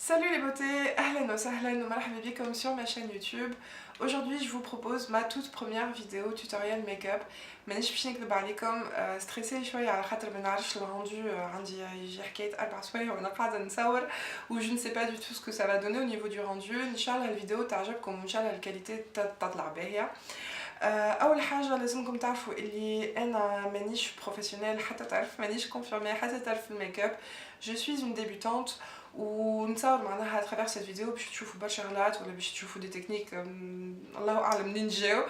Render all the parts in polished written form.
Salut les beautés, ahlan wa sahlan wa marhaba bikum sur ma chaîne YouTube. Aujourd'hui je vous propose ma toute première vidéo tutoriel make-up. مانيش باش نكذب عليكم ستريسي شويه على خاطر ما نعرفش الرندو عندي يجي حكايه 4 سوايع وانا قاعده نصور و je ne sais pas du tout ce que ça va donner au niveau du rendu. ان شاء الله الفيديو تعجبكم وان شاء الله الكاليتي تطلع باهيه. اول حاجه لازمكم تعرفوا اللي انا مانيش بروفيسيونيل حتى تعرف مانيش كونفيرمي حتى تعرف في الميك اب. Je suis une débutante ونصور معناها à travers cette vidéo باش تشوفوا برشا غلات ولا باش تشوفوا دي تكنيك الله اعلم منين جاو.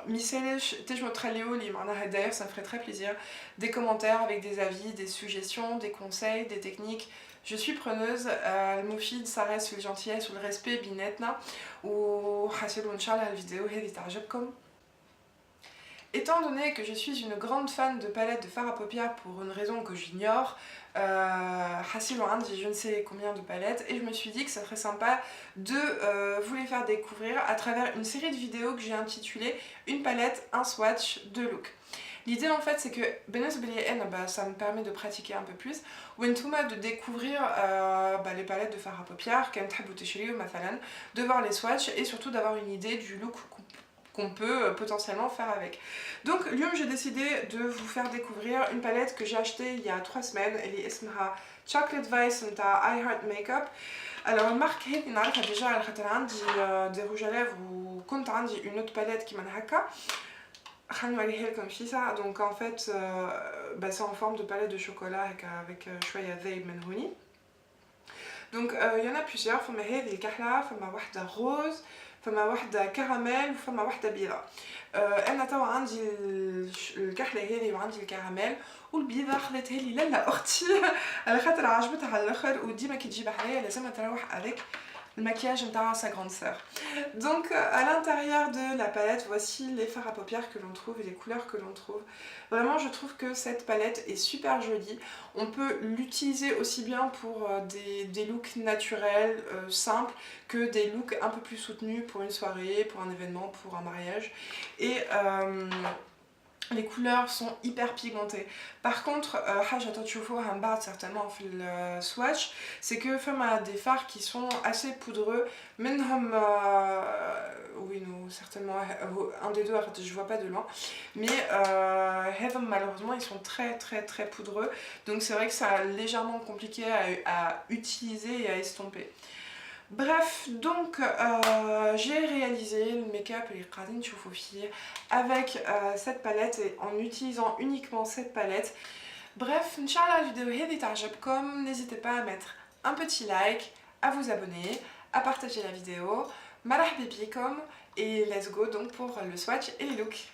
ميسالش تنجموا تخليو لي معناها d'ailleurs ça me ferait très plaisir des commentaires avec des avis, des suggestions, des conseils, des techniques. Je suis preneuse. المفيد ça reste في الجنتيesse و الريسبي بيناتنا وحاسبوا ان شاء الله الفيديو هذه تعجبكم. Étant donné que je suis une grande fan de palettes de fard à paupières pour une raison que j'ignore, je ne sais combien de palettes, et je me suis dit que ça serait sympa de vous les faire découvrir à travers une série de vidéos que j'ai intitulée Une palette, un swatch, deux looks. L'idée en fait c'est que ça me permet de pratiquer un peu plus, ou de découvrir les palettes de fard à paupières, de voir les swatchs et surtout d'avoir une idée du look qu'on peut potentiellement faire avec. Donc Lyon, j'ai décidé de vous faire découvrir une palette que j'ai achetée il y a 3 semaines. Elle est اسمها Chocolate Vice de I Heart Makeup. Alors المارك هذه نعرفها déjà على خاطر عندي des rouges à lèvres وكنت عندي une autre palette كيما هكا. خلينا نوريها لكم فيها. Donc en fait c'est en forme de palette de chocolat avec شوية ذايب من هوني. Donc il y en a plusieurs. فما هذه الكحلة، فما واحدة روز، فما واحدة كراميل وفما واحدة بيضة. انا توا عندي الكحلة هذه وعندي الكراميل، والبيضة خذتها لي لالا اختي على خاطر عجبتها على الاخر، وديما كي تجي بحرية لازم تروح avec le maquillage de sa grande sœur. Donc à l'intérieur de la palette, voici les fards à paupières que l'on trouve et les couleurs que l'on trouve. Vraiment je trouve que cette palette est super jolie. On peut l'utiliser aussi bien pour des looks naturels, simples, que des looks un peu plus soutenus pour une soirée, pour un événement, pour un mariage. Et les couleurs sont hyper pigmentées. Par contre, certainement le swatch, c'est que femme des fards qui sont assez poudreux. Oui, non, certainement un des deux, je vois pas de loin. Mais malheureusement, ils sont très poudreux. Donc c'est vrai que c'est légèrement compliqué à utiliser et à estomper. Bref, donc j'ai réalisé le make-up et les qadin choufoufi avec cette palette et en utilisant uniquement cette palette. Bref, Inch'Allah, la vidéo هذه تعجبكم. N'hésitez pas à mettre un petit like, à vous abonner, à partager la vidéo. مرحبا بكم et let's go donc pour le swatch et les looks.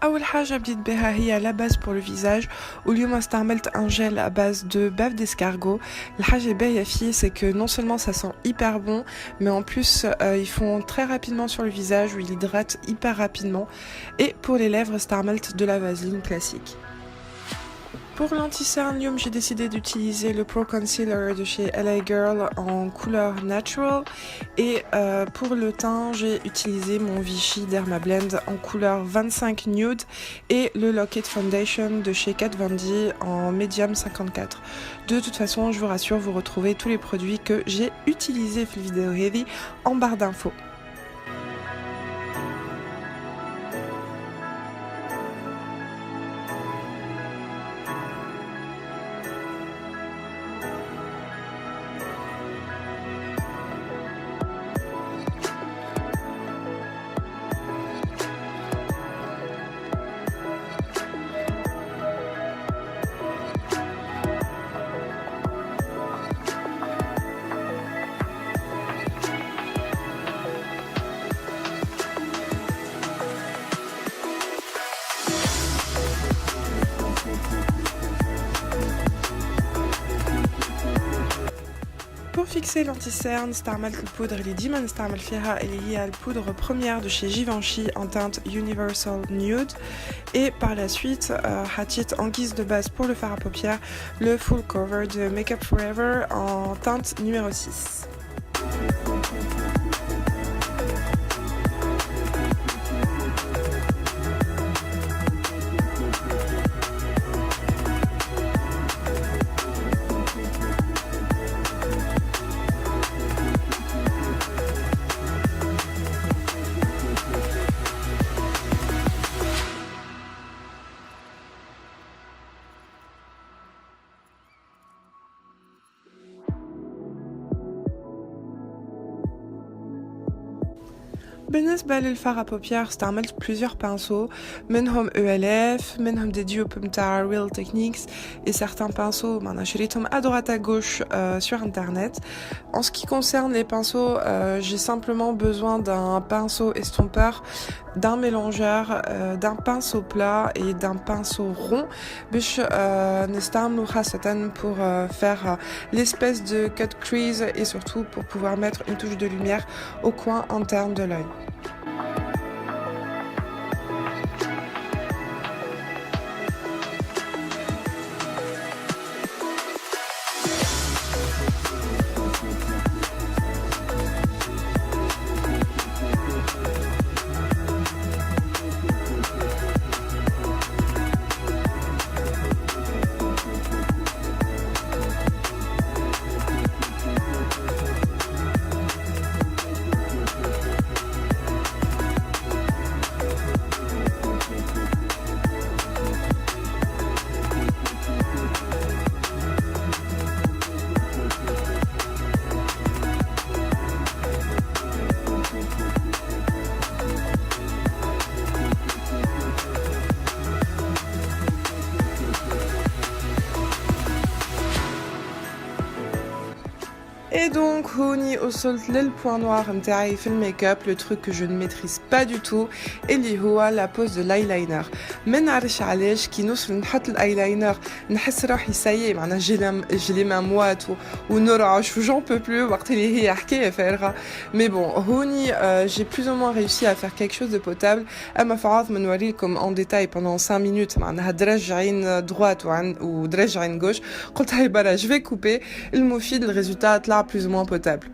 أول حاجة بديت بها هي la base pour le visage واليوم استعملت un gel à base de bave d'escargot. الحاجة باهية فيه c'est que non seulement ça sent hyper bon mais en plus ils font très rapidement sur le visage où il hydrate hyper rapidement. Et pour les lèvres استعملت de la vaseline classique. Pour l'anti-cerne, j'ai décidé d'utiliser le Pro Concealer de chez LA Girl en couleur Natural. Et pour le teint, j'ai utilisé mon Vichy Dermablend en couleur 25 Nude et le Lock-It Foundation de chez Kat Von D en Medium 54. De toute façon, je vous rassure, vous retrouvez tous les produits que j'ai utilisés dans la vidéo heavy en barre d'infos. Pour fixer l'anti-cerne, استعملت البودرة اللي ديما نستعمل فيها اللي هي البودرة première de chez Givenchy en teinte Universal Nude. Et par la suite, حطيت en guise de base pour le fard à paupières le Full Cover de Makeup Forever en teinte numéro 6. بالنسبة للفار à paupières استعملت plusieurs pinceaux منهم ELF منهم des dupes متاع Real Techniques et certains pinceaux معنا شريتهم à droite à gauche sur internet. En ce qui concerne les pinceaux, j'ai simplement besoin d'un pinceau estompeur, d'un mélangeur, d'un pinceau plat et d'un pinceau rond باش نستعملو خاصة pour faire l'espèce de cut crease et surtout pour pouvoir mettre une touche de lumière au coin interne de l'œil. Et donc, هوني وصلت للpoint noir نتاعي في الميك-up, le truc que je ne maîtrise pas du tout, اللي هو la pose de l'eyeliner. ما نعرفش علاش كي نوصل نحط الايلاينر نحس روحي سايي معناها جي لي موات ونرعش وجون بو بلو وقت اللي هي حكايه فارغه. Mais bon, هوني j'ai plus ou moins réussi à faire quelque chose de potable. اما في عوض ما نوريلكم en détail pendant 5 minutes معناها درج عين droite ودرج عين gauche, قلت هاي برا je vais couper. المفيد الريزولtat طلع plus ou moins potable.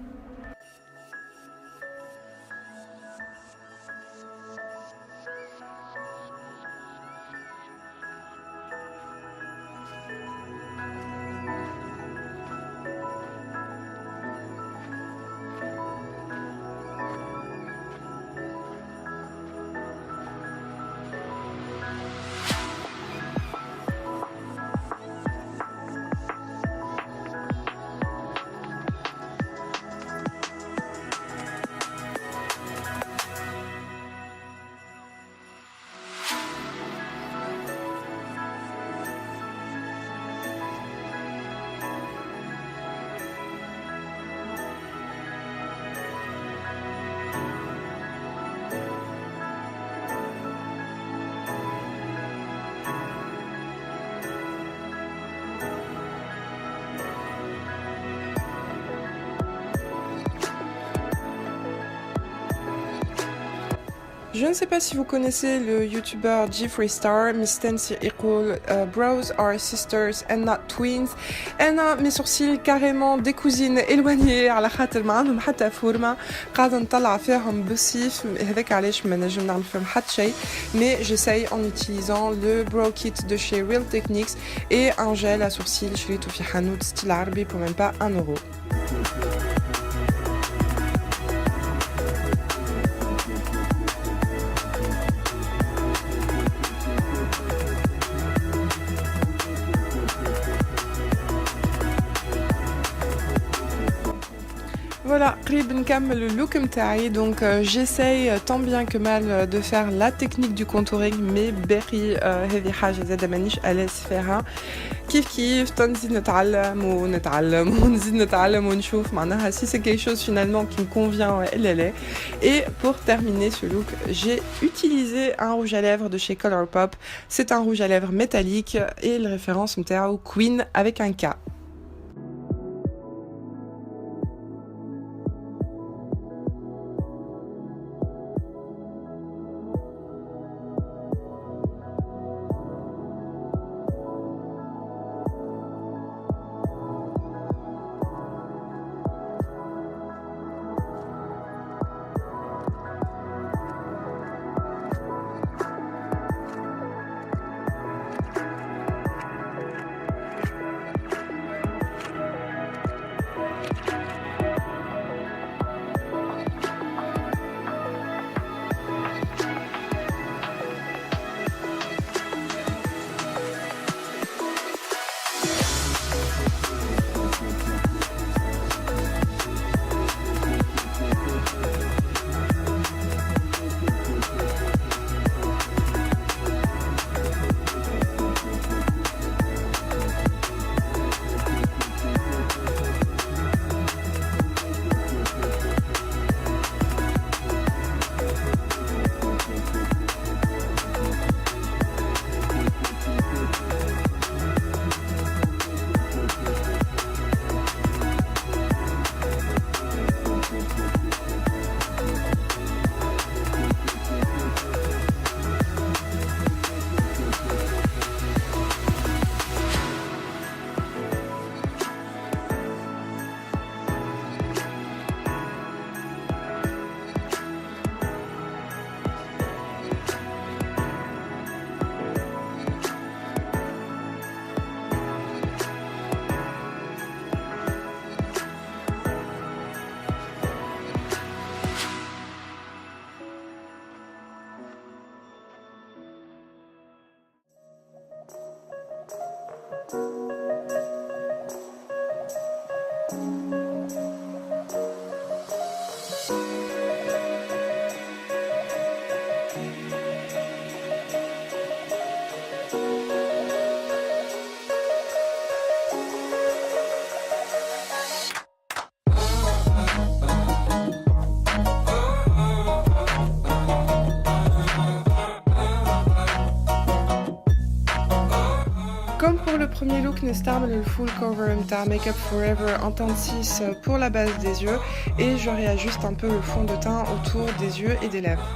Je ne sais pas si vous connaissez le youtubeur Jeffree Star, مستنسي يقول bros are sisters and not twins. أنا mes sourcils carrément des cousines éloignées على خاطر ما عندهم حتى فورمة قاعدة نطلع فيهم بصيف هذاك علاش ما نجم نعمل فيهم حتى شيء mais j'essaye en utilisant le Bro Kit de chez Real Techniques et un gel à sourcils شريته في حانوت ستيل عربي pour même pas 1 euro. Voilà, قريب نكمل اللوك متاعي donc j'essaye tant bien que mal de faire la technique du contouring mais باقي هذه حاجة زادة مانيش ألاس فيها كيف تنزيد نتعلم ونزيد نتعلم ونشوف معناها si c'est quelque chose finalement qui me convient elle est. Et pour terminer ce look, j'ai utilisé un rouge à lèvres de chez Colourpop. C'est un rouge à lèvres métallique et le référence متاعو Queen avec un K. Comme pour le premier look, نستعمل le full cover متاع Make Up Forever en teinte 6 pour la base des yeux et je réajuste un peu le fond de teint autour des yeux et des lèvres.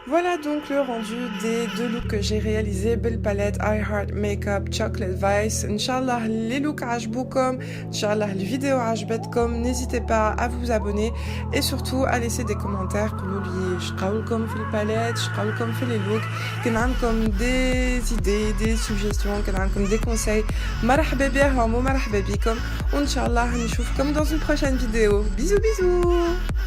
Voilà donc le rendu des 2 looks que j'ai réalisés بالباليت I Heart Makeup Chocolate Vice. Inch'Allah les looks عجبوكم, Inch'Allah les vidéos عجبتكم. N'hésitez pas à vous abonner et surtout à laisser des commentaires. قولوا لي شقاولكم في الباليت, شقاولكم في les looks, كان عندكم des idées, des suggestions, كان عندكم des conseils. مرحبا بهم ومرحبا بكم. وإن شاء الله نشوفكم dans une prochaine vidéo. Bisous bisous.